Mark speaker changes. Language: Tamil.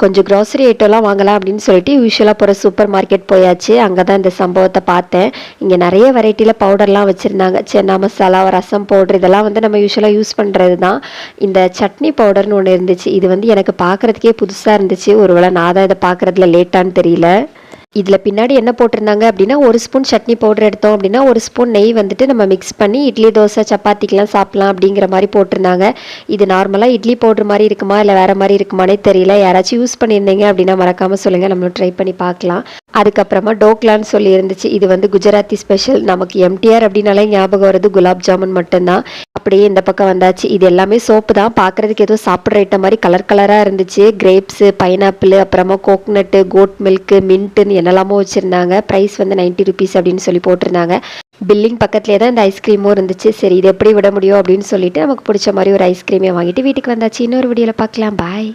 Speaker 1: கொஞ்சம் க்ராசரி ஐட்டம்லாம் வாங்கலாம் அப்படின்னு சொல்லிட்டு யூஸ்வலாக போகிற சூப்பர் மார்க்கெட் போயாச்சு. அங்கே தான் இந்த சம்பவத்தை பார்த்தேன். இங்கே நிறைய வெரைட்டியில் பவுடர்லாம் வச்சுருந்தாங்க. சென்னா மசாலா, ரசம் பவுடர் இதெல்லாம் வந்து நம்ம யூஸ்வலாக யூஸ் பண்ணுறது தான். இந்த சட்னி பவுடர்னு ஒன்று இருந்துச்சு. இது வந்து எனக்கு பார்க்குறதுக்கே புதுசாக இருந்துச்சு. ஒருவேளை நான் தான் இதை பார்க்குறதுல லேட்டான்னு தெரியல. இதில் பின்னாடி என்ன போட்டிருந்தாங்க அப்படின்னா, 1 ஸ்பூன் சட்னி பவுடர் எடுத்தோம் அப்படின்னா 1 ஸ்பூன் நெய் வந்துட்டு நம்ம மிக்ஸ் பண்ணி இட்லி, தோசை, சப்பாத்திக்கெலாம் சாப்பிட்லாம் அப்படிங்கிற மாதிரி போட்டிருந்தாங்க. இது நார்மலாக இட்லி பவுடர் மாதிரி இருக்குமா இல்லை வேறு மாதிரி இருக்குமானே தெரியல. யாராச்சும் யூஸ் பண்ணியிருந்தீங்க அப்படின்னா மறக்காமல் சொல்லுங்கள், நம்மளும் ட்ரை பண்ணி பார்க்கலாம். அதுக்கப்புறமா டோக்லான்னு சொல்லி இருந்துச்சு. இது வந்து குஜராத்தி ஸ்பெஷல். நமக்கு எம்டிஆர் அப்படின்னாலே ஞாபகம் வருது குலாப் ஜாமுன் மட்டும்தான். அப்படியே இந்த பக்கம் வந்தாச்சு. இது எல்லாமே சோப்பு தான். பார்க்குறதுக்கு ஏதோ சாப்பிட்ற ஐட்டம் மாதிரி கலராக இருந்துச்சு. கிரேப்ஸு, பைனாப்பிள், அப்புறமா கோக்னட்டு, கோட் மில்க்கு, மின்ட்டுன்னு என்னெல்லாமோ வச்சுருந்தாங்க. ப்ரைஸ் வந்து 90 ருபீஸ் அப்படின்னு சொல்லி போட்டிருந்தாங்க. பில்லிங் பக்கத்துலேயே தான் இந்த ஐஸ்கிரீமும் இருந்துச்சு. சரி இது எப்படி விட முடியும் அப்படின்னு சொல்லிட்டு நமக்கு பிடிச்ச மாதிரி ஒரு ஐஸ்கிரீமே வாங்கிட்டு வீட்டுக்கு வந்தாச்சு. இன்னொரு வீடியோவில் பார்க்கலாம். பாய்.